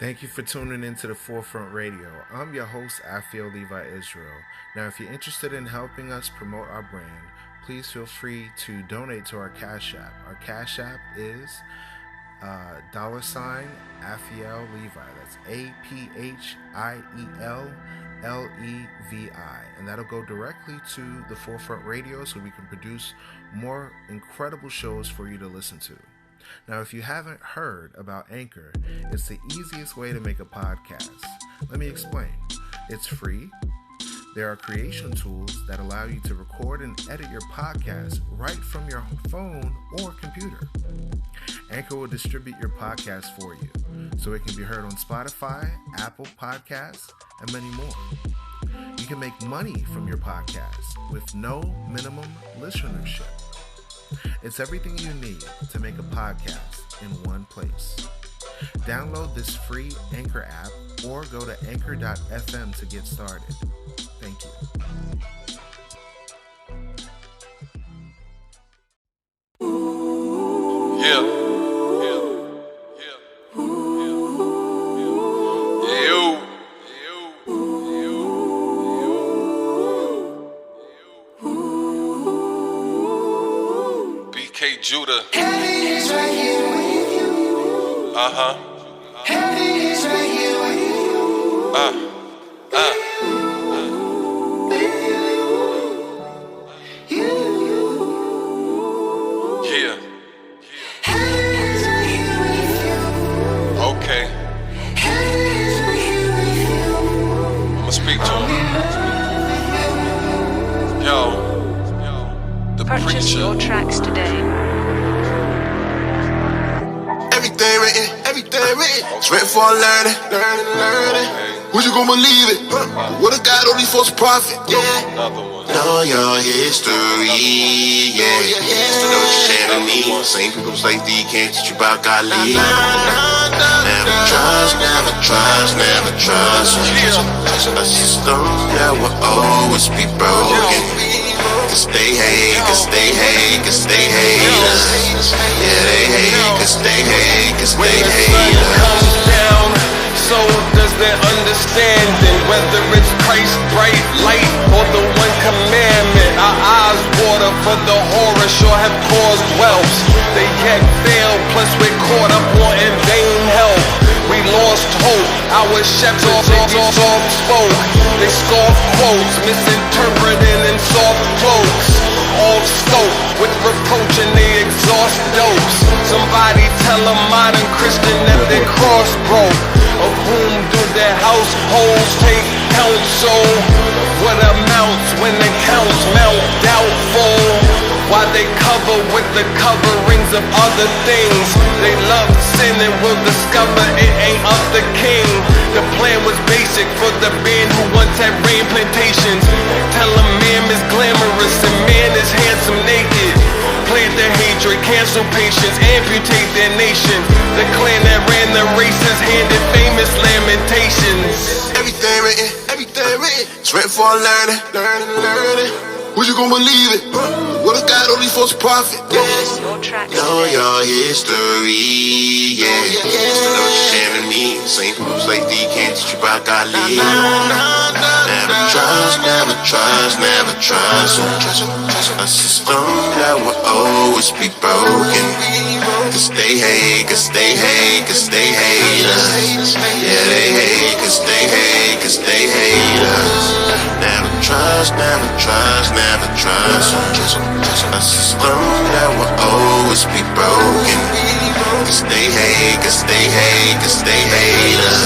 Thank you for tuning into the Forefront Radio. I'm your host, ISRAELITE Israel. Now, if you're interested in helping us promote our brand, please feel free to donate to our Cash App. Our Cash App is $AFIEL Levi. That's APHIELLEVI. And that'll go directly to the Forefront Radio so we can produce more incredible shows for you to listen to. Now, if you haven't heard about Anchor, it's the easiest way to make a podcast. Let me explain. It's free. There are creation tools that allow you to record and edit your podcast right from your phone or computer. Anchor will distribute your podcast for you, so it can be heard on Spotify, Apple Podcasts, and many more. You can make money from your podcast with no minimum listenership. It's everything you need to make a podcast in one place. Download this free Anchor app or go to anchor.fm to get started. Thank you. Judah. Heaven is right here with you. Heaven is right here with you. Yeah. Heaven is right here with you. Okay. Heaven is right here with you. I'ma speak to him. Yo. The Purchase preacher. your tracks today. Everything written. It's written for learning. Would you gon' believe it? What a God only false prophet. Yeah. Another one. Know your history. Yeah. Know what you're saying to me. Same people say you can't teach you about godly. Never trust. A system that will always be broken. Cause they hate, haters. Yeah, they hate, cause they hate us. When the sun comes down, so does their understanding. Whether it's Christ, bright light, or the one commandment. Our eyes water for the horror sure have caused wells. They yet fail, plus we're caught up wanting vain help. We lost hope, our shepherds soft spoke. They scoff quotes, misinterpreting in soft cloaks. Off scope, with reproach and they exhaust dopes. Somebody tell a modern Christian that their cross broke. Of whom do their households take counsel? What amounts when the counts mount doubtful? Why they cover with the coverings of other things? They love sin and will discover it ain't of the king. The plan was basic for the band who once had rain plantations. Tell them man is glamorous and man is handsome naked. Plant their hatred, cancel patience, amputate their nation. The clan that ran the races handed famous lamentations. Everything written. It's written for learning. Would you gon' believe it? What a God only false prophet. Purchase your tracks Know today. your history. Yeah. Know what you're saying to me. Same people say you can't teach you about godly. Never trust. A system that will always be broken. Cause they hate us. Yeah, they hate, cause they hate us. Never trust. A system that will always be broken. Cause they hate us. Yeah, they hate, cause they hate us.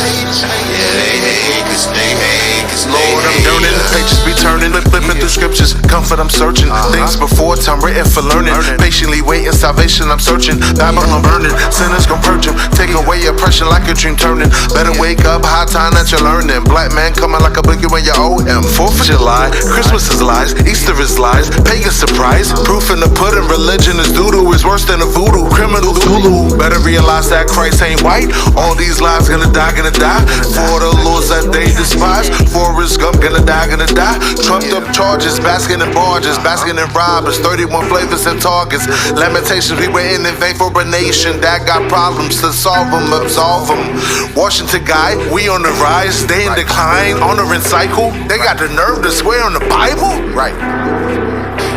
Lord, I'm yearning, pages be turning, flipping through scriptures. Comfort I'm searching, things before time written for learning. Patiently waiting, salvation I'm searching. Bible I'm burning, sinners gon' purge him. Take away oppression like a dream turning. Better wake up, high time that you're learning. Black man coming like a boogie when you owe him. 4th of July, Christmas is lies, Easter is lies, pagan surprise. Proof in the pudding, religion is doodoo, is worse than a voodoo. Criminal Zulu, better realize that Christ ain't white. All these lives gonna die. For the laws that they despise. Forrest Gump gonna die. Trumped up charges, basking in barges, basking in robbers. 31 flavors and targets. Lamentations, we waiting in vain for a nation that got problems to solve them. I'ma absolve them. Washington guy, we on the rise, they in decline, honoring cycle. They got the nerve to swear on the Bible? Right.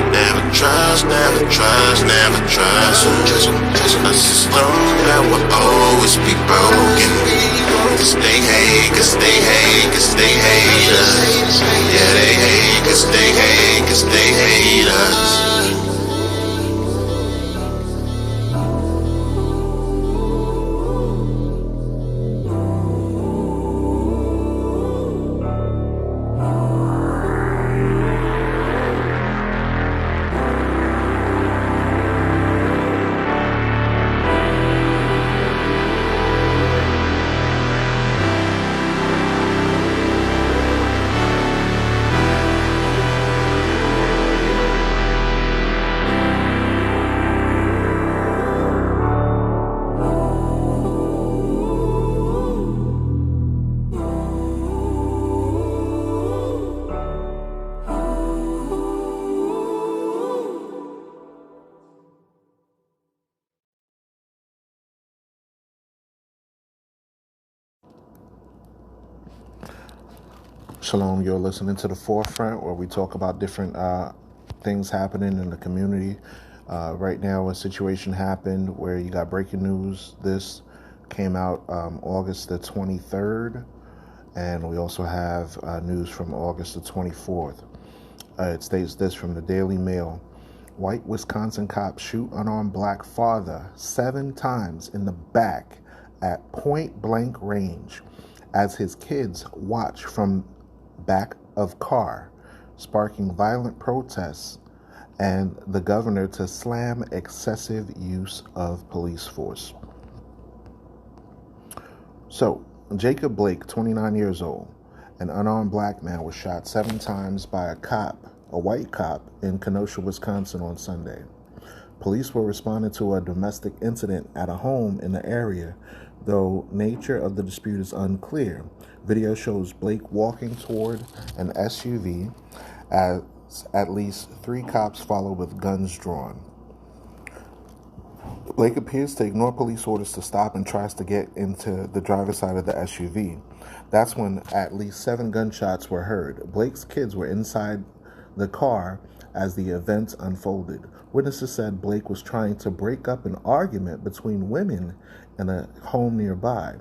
Never trust, never trust, never trust. A system that will always be broken. Cause they hate, cause they hate, cause they hate us. Yeah, they hate, cause they hate, cause they hate us. Shalom, you're listening to The Forefront, where we talk about different things happening in the community. Right now, a situation happened where you got breaking news. This came out August the 23rd, and we also have news from August the 24th. It states this from the Daily Mail. White Wisconsin cop shoot unarmed black father 7 times in the back at point-blank range as his kids watch from back of car, sparking violent protests and the governor to slam excessive use of police force. So, Jacob Blake, 29 years old, an unarmed black man, was shot 7 times by a white cop in Kenosha, Wisconsin on Sunday. Police were responding to a domestic incident at a home in the area, though nature of the dispute is unclear. Video shows Blake walking toward an SUV as at least 3 cops follow with guns drawn. Blake appears to ignore police orders to stop and tries to get into the driver's side of the SUV. That's when at least 7 gunshots were heard. Blake's kids were inside the car as the events unfolded. Witnesses said Blake was trying to break up an argument between women in a home nearby.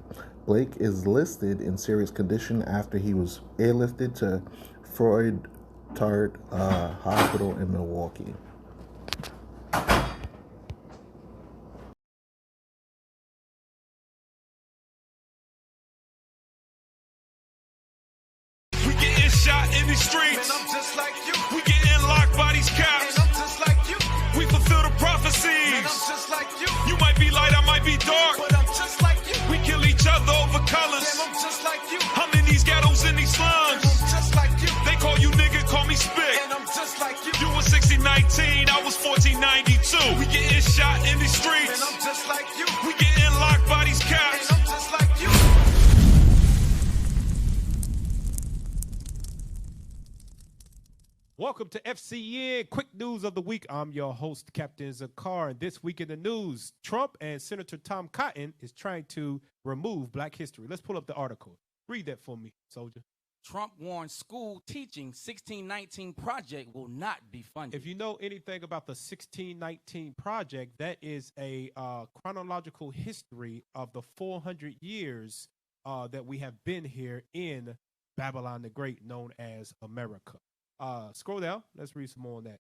Blake is listed in serious condition after he was airlifted to Freud Tart Hospital in Milwaukee. We getting shot in these streets. And I'm just like you. We getting locked by these cops. And I'm just like you. We fulfill the prophecies. And I'm just like you. You might be light, I might be dark. But I'm just like you. We kill each other over colors. And I'm just like you. I'm in these ghettos, in these slums. And I'm just like you. They call you nigga, call me spick. And I'm just like you. You was 1619, I was 1492. We getting shot in these streets. And I'm just like you. We getting locked by these cops. And I'm just like you. Welcome to FCN Quick News of the Week. I'm your host, Captain Zakar. And this week in the news, Trump and Senator Tom Cotton is trying to remove Black history. Let's pull up the article. Read that for me, soldier. Trump warns school teaching 1619 project will not be funded. If you know anything about the 1619 project, that is a chronological history of the 400 years that we have been here in Babylon the Great, known as America. Scroll down. Let's read some more on that.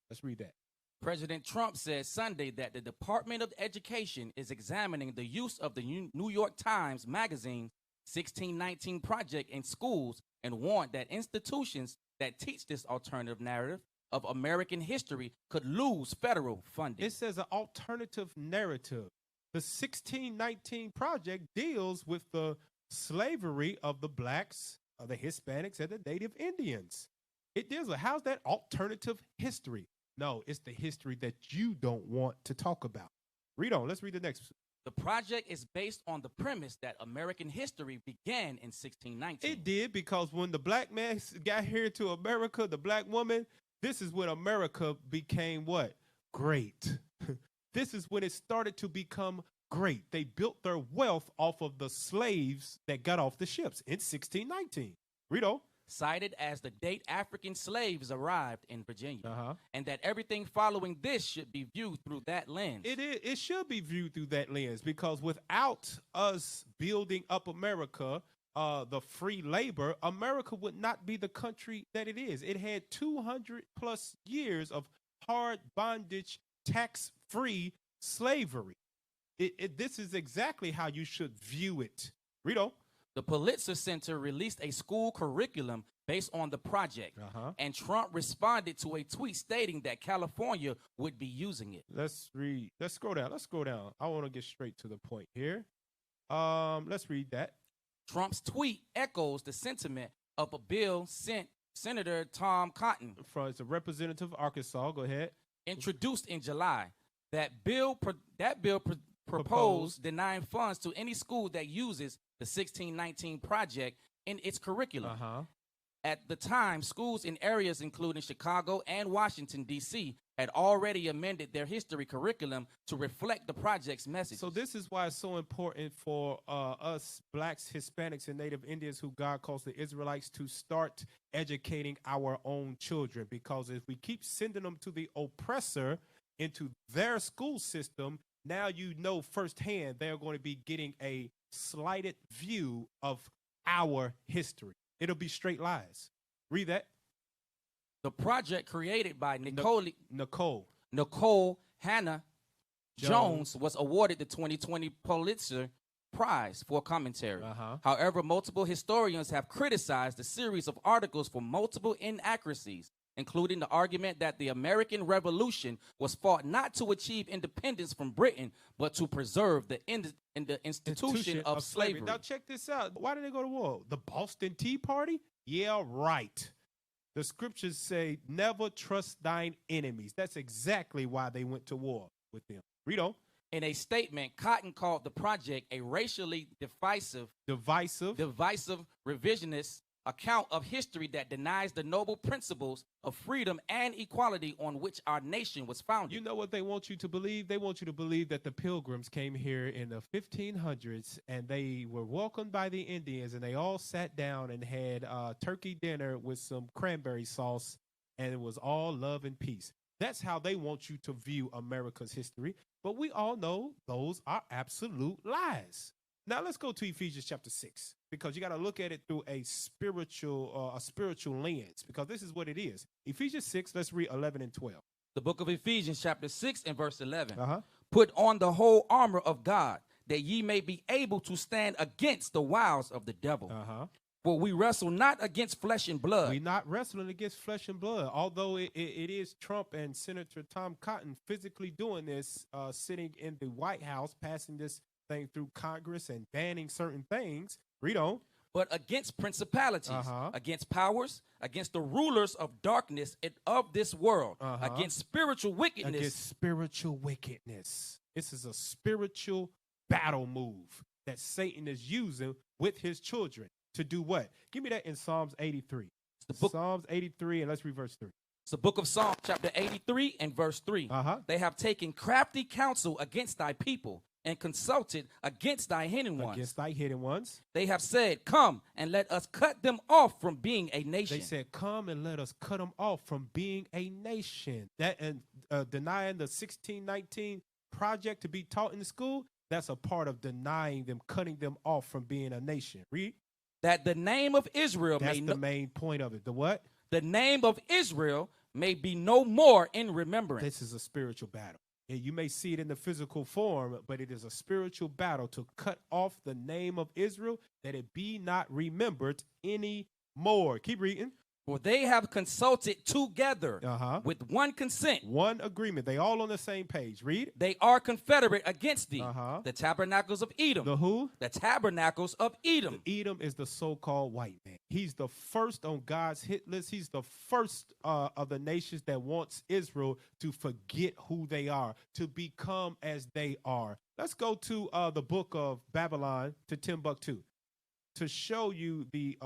Let's read that. President Trump said Sunday that the Department of Education is examining the use of the New York Times Magazine 1619 project in schools and warned that institutions that teach this alternative narrative of American history could lose federal funding. It says an alternative narrative. The 1619 project deals with the slavery of the blacks, the Hispanics, and the Native Indians. It deals with, how's that alternative history? No, it's the history that you don't want to talk about. Read on. Let's read the next. The project is based on the premise that American history began in 1619. It did, because when the black man got here to America, the black woman, this is when America became what? Great. This is when it started to become great. They built their wealth off of the slaves that got off the ships in 1619. Rito. Cited as the date African slaves arrived in Virginia, and that everything following this should be viewed through that lens. It should be viewed through that lens, because without us building up America, the free labor, America would not be the country that it is. It had 200 plus years of hard bondage, tax-free slavery. This is exactly how you should view it. Rito. The Pulitzer Center released a school curriculum based on the project, and Trump responded to a tweet stating that California would be using it. Let's read. Let's scroll down. I want to get straight to the point here. Let's read that. Trump's tweet echoes the sentiment of a bill sent Senator Tom Cotton, from the representative of Arkansas. Go ahead. Introduced in July. That bill proposed denying funds to any school that uses the 1619 project in its curriculum. At the time, schools in areas including Chicago and Washington, D.C. had already amended their history curriculum to reflect the project's message. So this is why it's so important for us blacks, Hispanics, and Native Indians, who God calls the Israelites, to start educating our own children. Because if we keep sending them to the oppressor into their school system, now you know firsthand they're going to be getting a slighted view of our history. It'll be straight lies. Read that. The project, created by Nicole Hannah Jones, was awarded the 2020 Pulitzer Prize for commentary. However, multiple historians have criticized the series of articles for multiple inaccuracies, including the argument that the American Revolution was fought not to achieve independence from Britain, but to preserve the institution of slavery. Now check this out. Why did they go to war? The Boston Tea Party? Yeah, right. The scriptures say, never trust thine enemies. That's exactly why they went to war with them. Read on. In a statement, Cotton called the project a racially divisive, revisionist account of history that denies the noble principles of freedom and equality on which our nation was founded. You know what they want you to believe? They want you to believe that the Pilgrims came here in the 1500s and they were welcomed by the Indians, and they all sat down and had turkey dinner with some cranberry sauce, and it was all love and peace. That's how they want you to view America's history. But we all know those are absolute lies. Now let's go to Ephesians chapter 6, because you got to look at it through a spiritual lens, because this is what it is. Ephesians 6, let's read 11 and 12. The book of Ephesians chapter 6 and verse 11. Put on the whole armor of God, that ye may be able to stand against the wiles of the devil. For we wrestle not against flesh and blood. We're not wrestling against flesh and blood, although it is Trump and Senator Tom Cotton physically doing this, sitting in the White House, passing this thing through Congress and banning certain things. Read on. But against principalities, against powers, against the rulers of darkness and of this world, against spiritual wickedness. Against spiritual wickedness. This is a spiritual battle move that Satan is using with his children to do what? Give me that in Psalms 83. Psalms 83, and let's read verse 3. It's the book of Psalms, chapter 83 and verse 3. They have taken crafty counsel against thy people, and consulted against thy hidden ones. Against thy hidden ones. They have said, come and let us cut them off from being a nation. They said, come and let us cut them off from being a nation. That and denying the 1619 project to be taught in the school, that's a part of denying them, cutting them off from being a nation. Read. That the name of Israel that's the main point of it. The what? The name of Israel may be no more in remembrance. This is a spiritual battle. You may see it in the physical form, but it is a spiritual battle to cut off the name of Israel, that it be not remembered anymore. Keep reading. For they have consulted together with one consent. One agreement. They all on the same page. Read. They are confederate against thee. The tabernacles of Edom. The who? The tabernacles of Edom. Edom is the so-called white man. He's the first on God's hit list. He's the first of the nations that wants Israel to forget who they are, to become as they are. Let's go to the book of Babylon, to Timbuktu, to show you the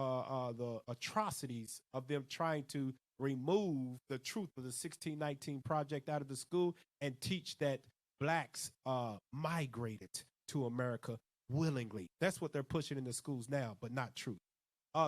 atrocities of them trying to remove the truth of the 1619 project out of the school and teach that blacks migrated to America willingly. That's what they're pushing in the schools now, but not true.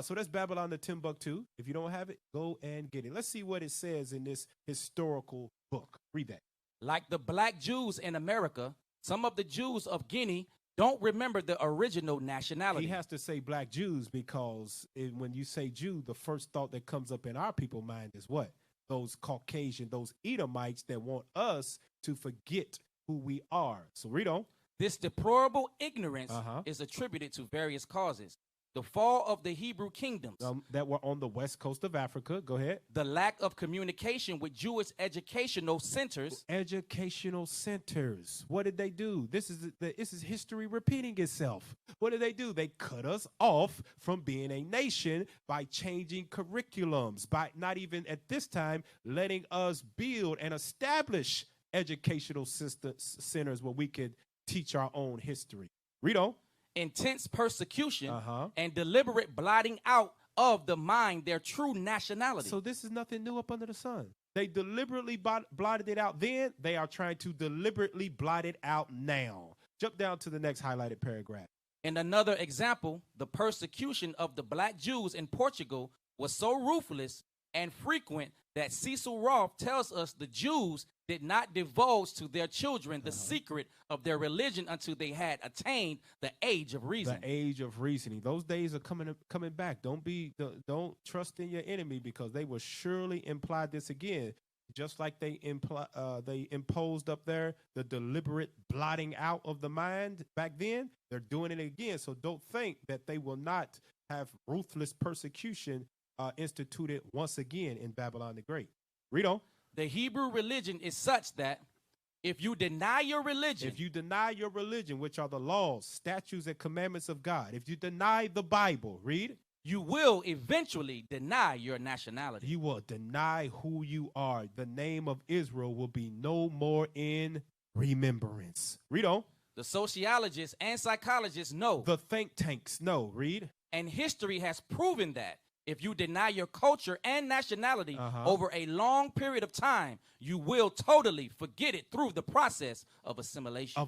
So that's Babylon the Timbuktu. If you don't have it, go and get it. Let's see what it says in this historical book. Read that. Like the black Jews in America, some of the Jews of Guinea don't remember the original nationality. He has to say black Jews because when you say Jew, the first thought that comes up in our people's mind is what? Those Caucasian, those Edomites that want us to forget who we are. So read on. This deplorable ignorance is attributed to various causes. The fall of the Hebrew kingdoms, that were on the west coast of Africa. Go ahead. the lack of communication with Jewish educational centers, Educational centers. What did they do? This is history repeating itself. What did they do? They cut us off from being a nation by changing curriculums, by not even at this time letting us build and establish educational centers where we could teach our own history. Read on. intense persecution, and deliberate blotting out of the mind their true nationality. So this is nothing new up under the sun. They deliberately blotted it out then. They are trying to deliberately blot it out now. Jump down to the next highlighted paragraph. In another example, the persecution of the black Jews in Portugal was so ruthless and frequent that Cecil Roth tells us the Jews did not divulge to their children the secret of their religion until they had attained the age of reason. The age of reasoning. Those days are coming back. Don't trust in your enemy, because they will surely imply this again. Just like they imposed up there the deliberate blotting out of the mind back then, they're doing it again. So don't think that they will not have ruthless persecution instituted once again in Babylon the Great. Read on. The Hebrew religion is such that if you deny your religion, which are the laws, statutes, and commandments of God, if you deny the Bible, read, you will eventually deny your nationality. you will deny who you are. The name of Israel will be no more in remembrance. Read on. The sociologists and psychologists know, The think tanks know. Read. and history has proven that if you deny your culture and nationality over a long period of time, you will totally forget it through the process of assimilation.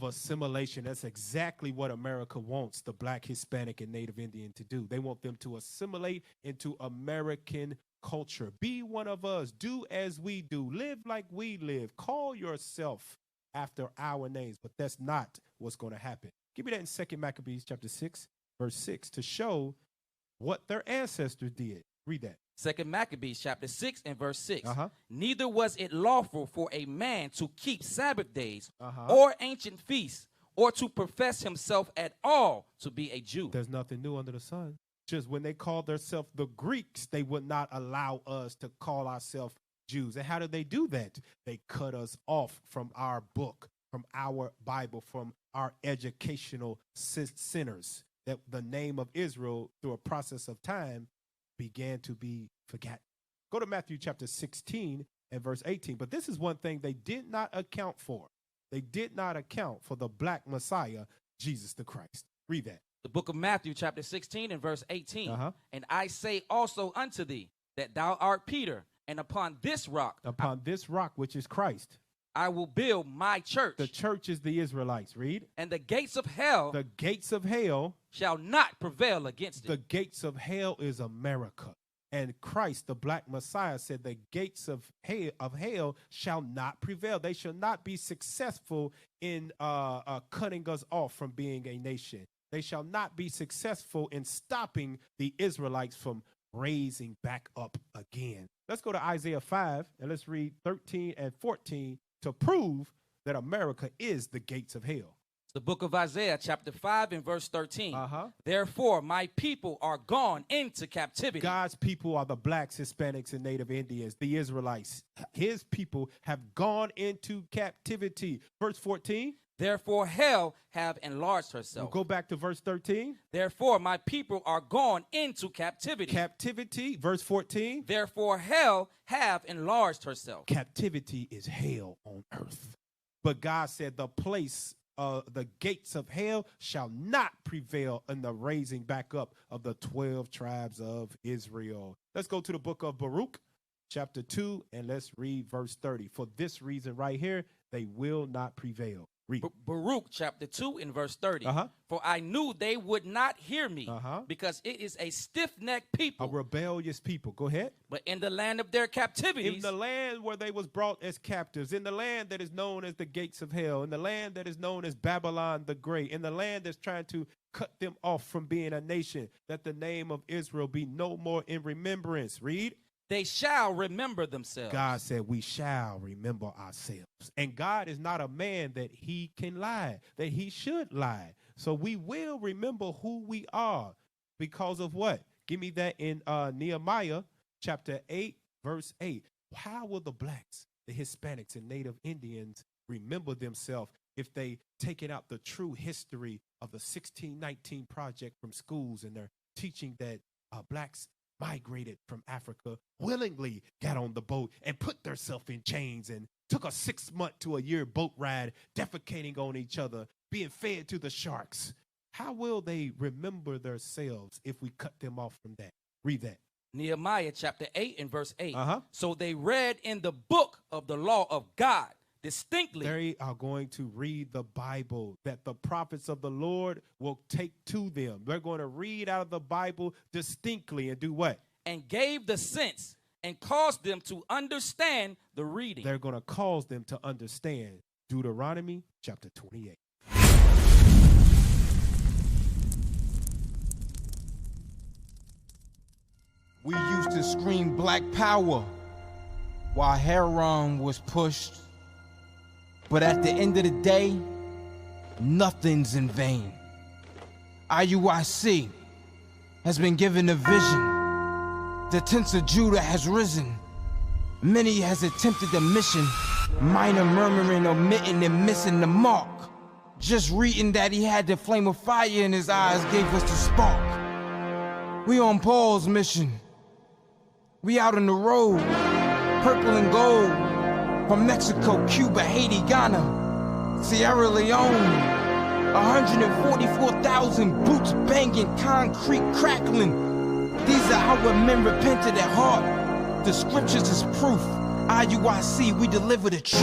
That's exactly what America wants the Black, Hispanic, and Native Indian to do. They want them to assimilate into American culture. Be one of us. Do as we do. Live like we live. Call yourself after our names. But that's not what's going to happen. Give me that in 2 Maccabees chapter 6, verse 6, to show what their ancestors did. Read that. 2 Maccabees chapter 6 and verse 6. Neither was it lawful for a man to keep Sabbath days or ancient feasts, or to profess himself at all to be a Jew. There's nothing new under the sun. Just when they called themselves the Greeks, they would not allow us to call ourselves Jews. And how did they do that? They cut us off from our book, from our Bible, from our educational centers. That the name of Israel, through a process of time, began to be forgotten. Go to Matthew chapter 16 and verse 18. But this is one thing they did not account for. They did not account for the Black Messiah, Jesus the Christ. Read that. The book of Matthew chapter 16 and verse 18. And I say also unto thee that thou art Peter, and upon this rock, which is Christ, I will build my church. The church is the Israelites. Read. And the gates of hell shall not prevail against it. The gates of hell is America. And Christ, the Black Messiah, said the gates of hell shall not prevail. They shall not be successful in cutting us off from being a nation. They shall not be successful in stopping the Israelites from raising back up again. Let's go to Isaiah 5 and let's read 13 and 14 to prove that America is the gates of hell. The book of Isaiah chapter 5 and verse 13. Therefore, my people are gone into captivity. God's people are the blacks, Hispanics, and Native Indians, the Israelites. His people have gone into captivity. Verse 14. Therefore, hell have enlarged herself. We'll go back to verse 13. Therefore, my people are gone into captivity. Captivity, verse 14. Therefore, hell have enlarged herself. Captivity is hell on earth. But God said the gates of hell shall not prevail in the raising back up of the 12 tribes of Israel. Let's go to the book of Baruch, chapter 2, and let's read verse 30. For this reason right here, they will not prevail. Read. Baruch chapter 2 and verse 30. Uh-huh. For I knew they would not hear me, Uh-huh. because it is a stiff-necked A people. rebellious people. Go ahead. But in the land of their captivities, In the land where they was brought as captives, in the land that is known as the gates of hell, in the land that is known as Babylon the Great, in the land that's trying to cut them off from being a nation, that the name of Israel be no more in remembrance. Read. they shall remember themselves. God said we shall remember ourselves. And God is not a man that he can lie, that he should lie. So we will remember who we are because of what? Give me that in Nehemiah chapter 8, verse 8. How will the blacks, the Hispanics, and Native Indians remember themselves if they taken out the true history of the 1619 project from schools, and they're teaching that blacks migrated from Africa, willingly got on the boat and put themselves in chains and took a 6-month to a year boat ride, defecating on each other, being fed to the sharks? How will they remember themselves if we cut them off from that? Read that. Nehemiah chapter 8 and verse 8. Uh-huh. So they read in the book of the law of God distinctly. They are going to read the Bible that the prophets of the Lord will take to them. They're going to read out of the Bible distinctly and do what? And gave the sense and caused them to understand the reading. They're going to cause them to understand Deuteronomy chapter 28. We used to scream black power while Heron was pushed. But at the end of the day, nothing's in vain. IUIC has been given a vision. The tents of Judah has risen. Many has attempted the mission. Minor murmuring, omitting, and missing the mark. Just reading that he had the flame of fire in his eyes gave us the spark. We on Paul's mission. We out on the road, purple and gold, from Mexico, Cuba, Haiti, Ghana, Sierra Leone. 144,000 boots banging, concrete crackling. These are our men repented at heart. The scriptures is proof. IUIC, we deliver the truth.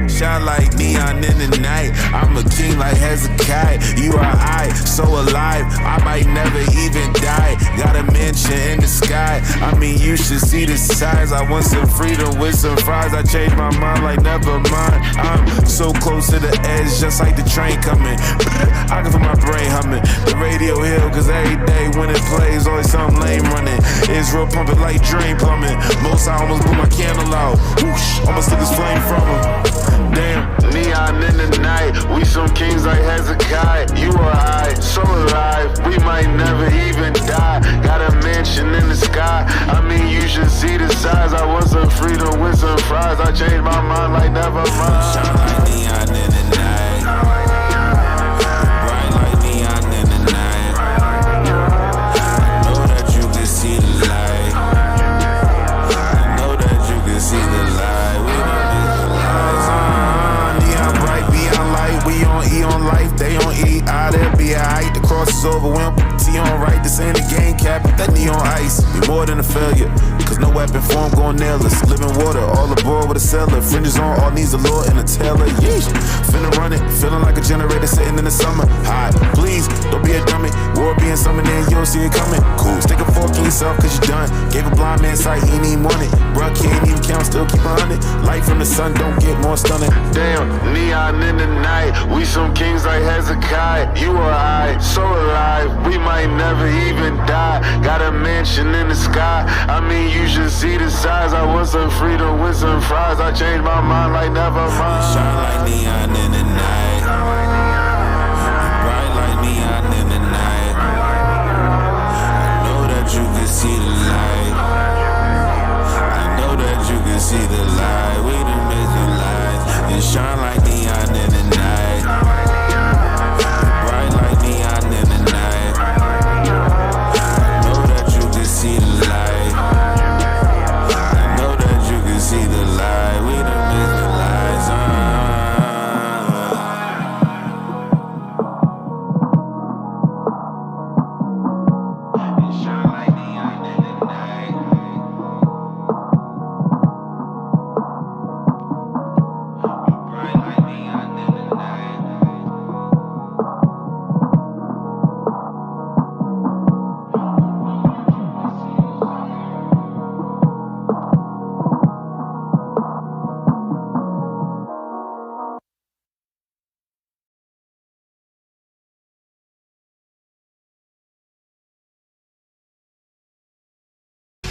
Shine like neon in the night. I'm a king like Hezekiah. You are I, so alive. I might never even die. Got a mansion in the sky. I mean, you should see the size. I want some freedom with some fries. I changed my mind like never mind. I'm so close to the edge, just like the train coming. I can feel my brain humming. The radio hill, cause every day when it plays, always something lame running. Israel pumping like drain plumbing. Most I almost blew my candle out. Whoosh, almost took his flame from him. Damn. Neon in the night, we some kings like Hezekiah. You are I, so alive, we might never even die. Got a mansion in the sky, I mean you should see the size. I want some freedom with some fries. I changed my mind like never mind. Shine like neon in the night. Bright like neon in the night. This ain't a game, Captain. That neon ice be more than a failure. Cause no weapon form gon' nail us. Living water, all aboard with a cellar. Fringes on, all needs a lure and a tailor. Yeesh. Finna run it, feeling like a generator sitting in the summer. Hot, please, don't be a dummy. War being summoned in, you don't see it coming. Cool, stick a fork in yourself cause you done. Gave a blind man sight, he ain't even want it. Bruh, can't even count, still keep 100. Light from the sun, don't get more stunning. Damn, neon in the night. We some kings like Hezekiah. You or I, so alive. We might never even die. Got a mansion in the sky. I mean, you should see the size. I want some freedom with some fries. I changed my mind like never mind. Shine like neon in the night. Bright like neon in the night. I know that you can see the light. I know that you can see the light. We done made the light. And shine like neon in the night. Bright like neon in the night. I know that you can see the light. I know that you can see the light. We done made the lights on.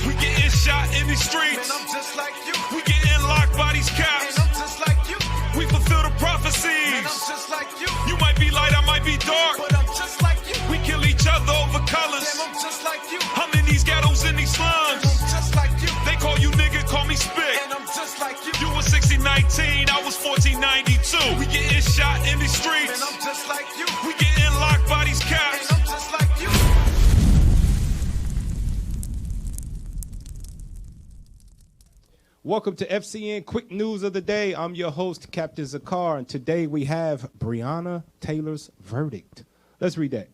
We getting shot in these streets. And I'm just like you. We getting locked by these cops. And I'm just like you. We fulfill the prophecies. And I'm just like you. You might be light, I might be dark. But I'm just like you. We kill each other over colors. And I'm just like you. I'm in these ghettos, in these slums. And I'm just like you. They call you nigga, call me spit. And I'm just like you. You was 1619, I was 1492. We getting shot in these streets. And I'm just like you. We getting locked by these cops. And I'm just like you. Welcome to FCN Quick News of the Day. I'm your host, Captain Zakar, and today we have Breanna Taylor's verdict. Let's read that.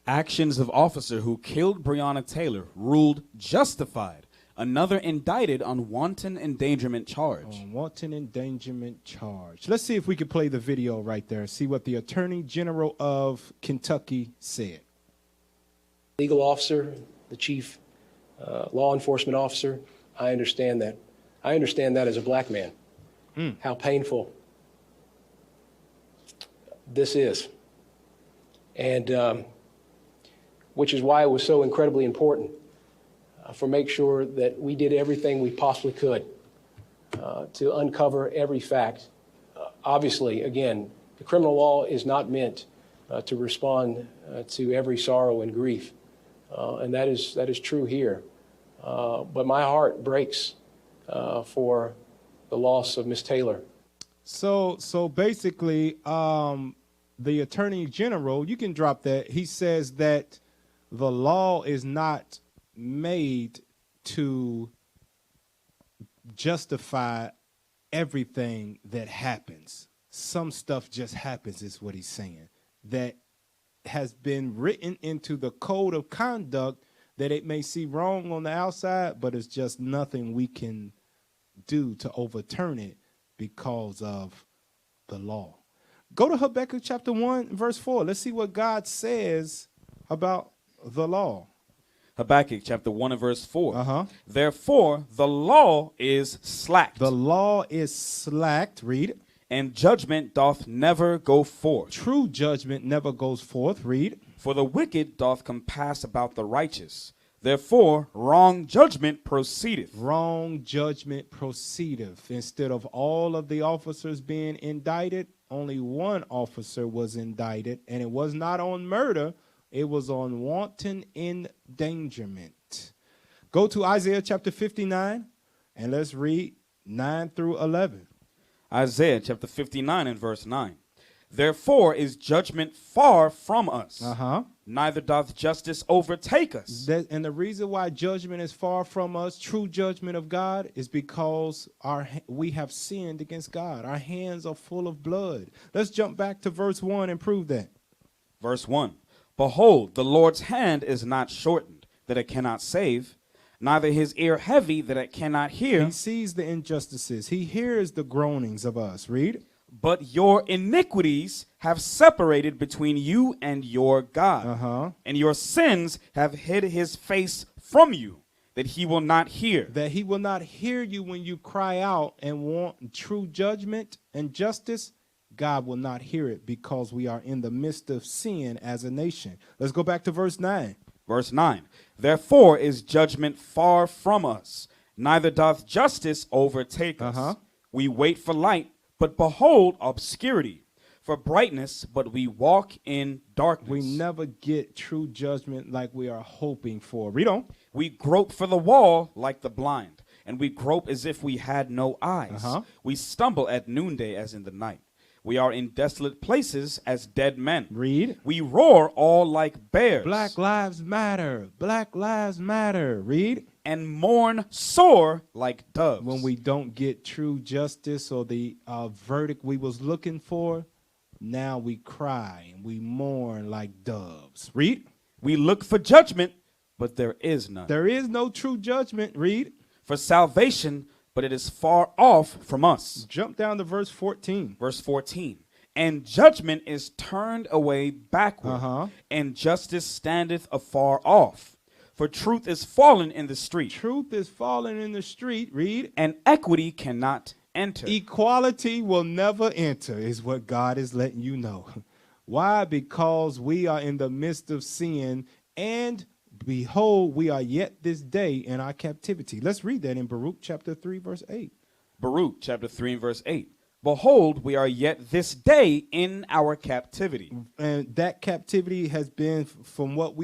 Actions of officer who killed Breanna Taylor ruled justified. Another indicted on wanton endangerment charge. On wanton endangerment charge. Let's see if we can play the video right there and see what the Attorney General of Kentucky said. Legal officer, the chief law enforcement officer, I understand that. I understand that as a black man, how painful this is. And which is why it was so incredibly important for make sure that we did everything we possibly could to uncover every fact. Obviously, again, the criminal law is not meant to respond to every sorrow and grief. And that is true here. But my heart breaks for the loss of Miss Taylor. So basically, the Attorney General, you can drop that. He says that the law is not made to justify everything that happens. Some stuff just happens, is what he's saying. That has been written into the code of conduct that it may seem wrong on the outside, but it's just nothing we can do to overturn it because of the law. Go to Habakkuk chapter 1, verse 4. Let's see what God says about the law. Habakkuk chapter 1 and verse 4. Therefore, the law is slacked. The law is slacked. Read it. And judgment doth never go forth. True judgment never goes forth. Read. For the wicked doth compass about the righteous. Therefore, wrong judgment proceedeth. Wrong judgment proceedeth. Instead of all of the officers being indicted, only one officer was indicted, and it was not on murder. It was on wanton endangerment. Go to Isaiah chapter 59, and let's read 9 through 11. Isaiah chapter 59 and verse 9. Therefore is judgment far from us. Neither doth justice overtake us. And the reason why judgment is far from us, true judgment of God, is because we have sinned against God. Our hands are full of blood. Let's jump back to verse 1 and prove that. Verse 1. Behold, the Lord's hand is not shortened, that it cannot save, neither his ear heavy, that it cannot hear. He sees the injustices. He hears the groanings of us. Read. But your iniquities have separated between you and your God, and your sins have hid his face from you, that he will not hear. That he will not hear you when you cry out and want true judgment and justice. God will not hear it because we are in the midst of sin as a nation. Let's go back to verse 9. Verse 9. Therefore is judgment far from us, neither doth justice overtake us. We wait for light, but behold obscurity, for brightness, but we walk in darkness. We never get true judgment like we are hoping for. Read on. We grope for the wall like the blind, and we grope as if we had no eyes. We stumble at noonday as in the night. We are in desolate places as dead men. Read. We roar all like bears. Black lives matter. Black lives matter. Read. And mourn sore like doves. When we don't get true justice or the verdict we was looking for, now we cry and we mourn like doves. Read. We look for judgment, but there is none. There is no true judgment. Read. For salvation, but it is far off from us. Jump down to verse 14. Verse 14. And judgment is turned away backward, and justice standeth afar off. For truth is fallen in the street. Truth is fallen in the street. Read. And equity cannot enter. Equality will never enter is what God is letting you know. Why? Because we are in the midst of sin, and behold, we are yet this day in our captivity. Let's read that in Baruch chapter 3, verse 8. Baruch chapter 3 and verse 8. Behold, we are yet this day in our captivity. And that captivity has been from what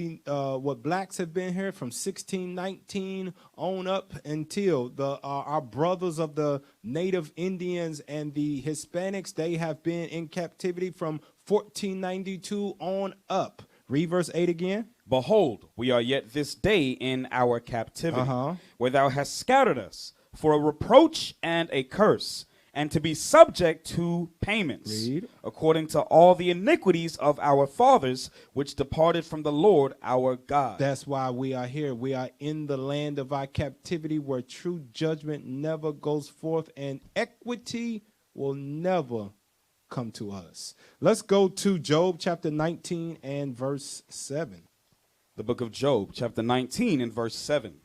blacks have been here from 1619 on up until our brothers of the native Indians and the Hispanics, they have been in captivity from 1492 on up. Read verse 8 again. Behold, we are yet this day in our captivity, where thou hast scattered us for a reproach and a curse, and to be subject to payments, according to all the iniquities of our fathers, which departed from the Lord our God. That's why we are here. We are in the land of our captivity, where true judgment never goes forth, and equity will never come to us. Let's go to Job chapter 19 and verse 7. The book of Job, chapter 19 and verse 7.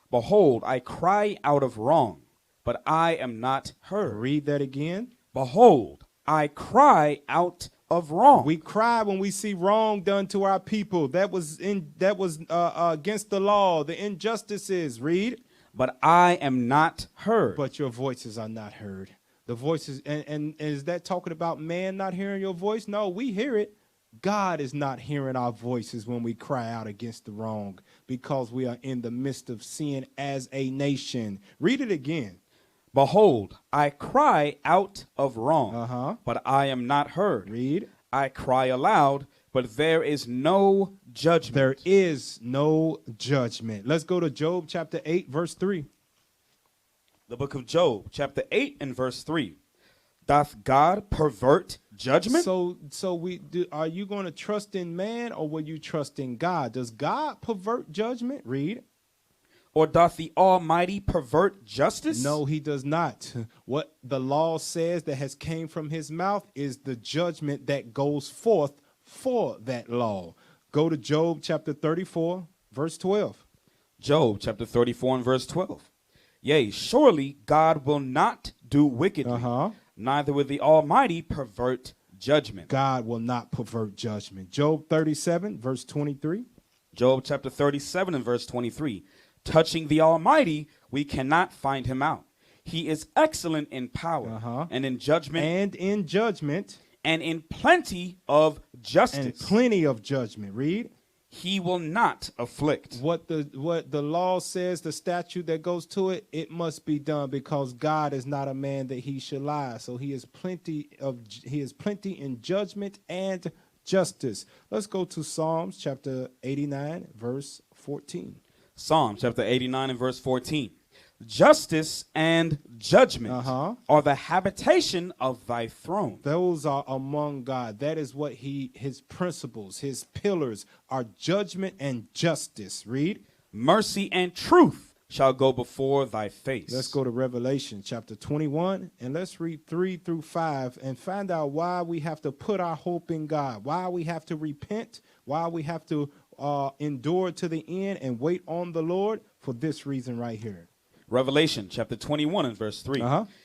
Behold, I cry out of wrong, but I am not heard. Read that again. Behold, I cry out of wrong. We cry when we see wrong done to our people. That was against the law, the injustices. Read. But I am not heard. But your voices are not heard. The voices, and is that talking about man not hearing your voice? No, we hear it. God is not hearing our voices when we cry out against the wrong, because we are in the midst of sin as a nation. Read it again. Behold, I cry out of wrong, but I am not heard. Read. I cry aloud, but there is no judgment. There is no judgment. Let's go to Job chapter 8, verse 3. The book of Job, chapter 8 and verse 3. Doth God pervert judgment? So are you going to trust in man, or will you trust in God? Does God pervert judgment? Read. Or doth the Almighty pervert justice? No, he does not. What the law says that has came from his mouth is the judgment that goes forth for that law. Go to Job chapter 34, verse 12. Job chapter 34 and verse 12. Yea, surely God will not do wickedly, neither will the Almighty pervert judgment. God will not pervert judgment. Job 37, verse 23. Job chapter 37 and verse 23. Touching the Almighty, we cannot find him out. He is excellent in power and in judgment. And in judgment. And in plenty of justice. And plenty of judgment. Read. He will not afflict. What the law says, the statute that goes to it, it must be done, because God is not a man that he should lie. So he is plenty in judgment and justice. Let's go to Psalms chapter 89, verse 14. Psalm chapter 89 and verse 14. justice and judgment are the habitation of thy throne. Those are among God. That is what his principles, his pillars are judgment and justice. Read. Mercy and truth shall go before thy face. Let's go to Revelation chapter 21 and let's read 3 through 5 and find out why we have to put our hope in God, why we have to repent, why we have to endure to the end and wait on the Lord for this reason right here. Revelation chapter 21 and verse 3.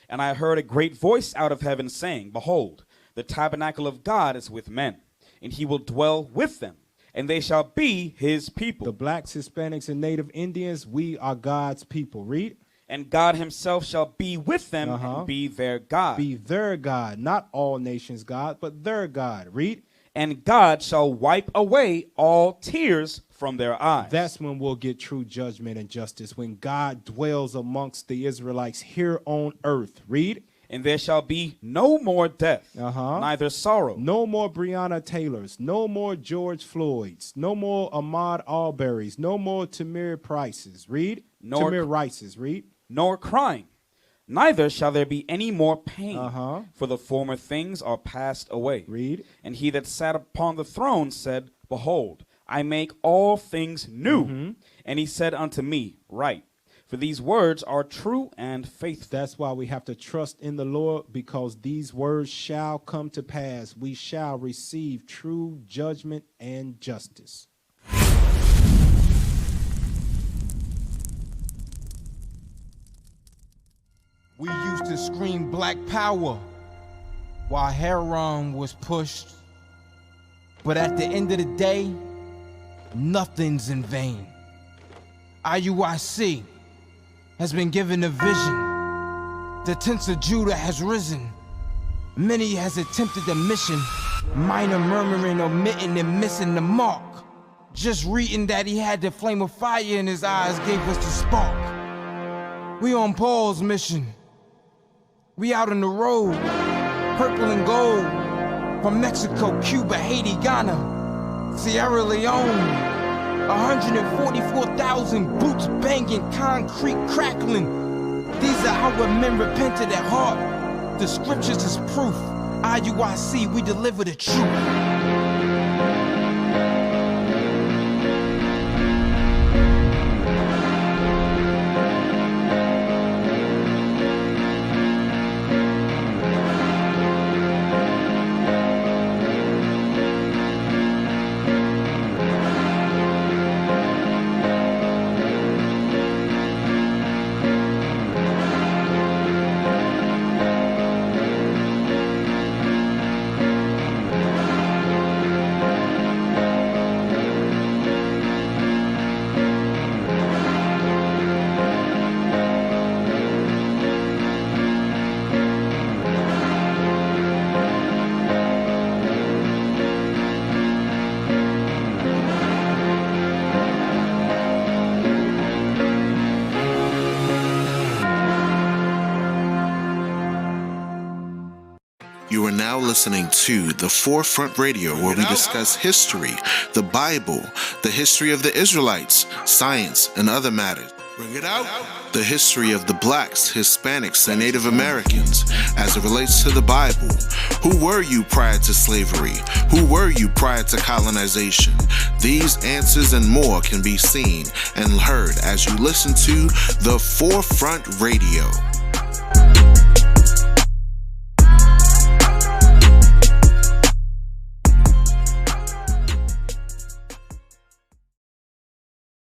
And I heard a great voice out of heaven saying, Behold, the tabernacle of God is with men, and he will dwell with them, and they shall be his people. The blacks, Hispanics, and Native Indians, we are God's people. Read. And God himself shall be with them and be their God. Be their God, not all nations' God, but their God. Read. And God shall wipe away all tears from their eyes. That's when we'll get true judgment and justice, when God dwells amongst the Israelites here on earth. Read. And there shall be no more death, neither sorrow. No more Breanna Taylors, no more George Floyds, no more Ahmaud Arbery's, no more Tamir Prices. Read. Tamir Rice's. Read. Nor crying. Neither shall there be any more pain, for the former things are passed away. Read. And he that sat upon the throne said, Behold, I make all things new. And he said unto me, Write, for these words are true and faithful. That's why we have to trust in the Lord, because these words shall come to pass. We shall receive true judgment and justice. We used to scream black power while heroin was pushed. But at the end of the day, nothing's in vain. IUIC has been given a vision. The tents of Judah has risen. Many has attempted the mission. Minor murmuring, omitting, and missing the mark. Just reading that he had the flame of fire in his eyes gave us the spark. We on Paul's mission. We out on the road, purple and gold, from Mexico, Cuba, Haiti, Ghana, Sierra Leone. 144,000 boots banging, concrete crackling. These are how men repented at heart. The scriptures is proof. IUIC, we deliver the truth. You are now listening to The Forefront Radio, where we discuss history, the Bible, the history of the Israelites, science, and other matters. Bring it out. The history of the blacks, Hispanics, and Native Americans as it relates to the Bible. Who were you prior to slavery? Who were you prior to colonization? These answers and more can be seen and heard as you listen to The Forefront Radio.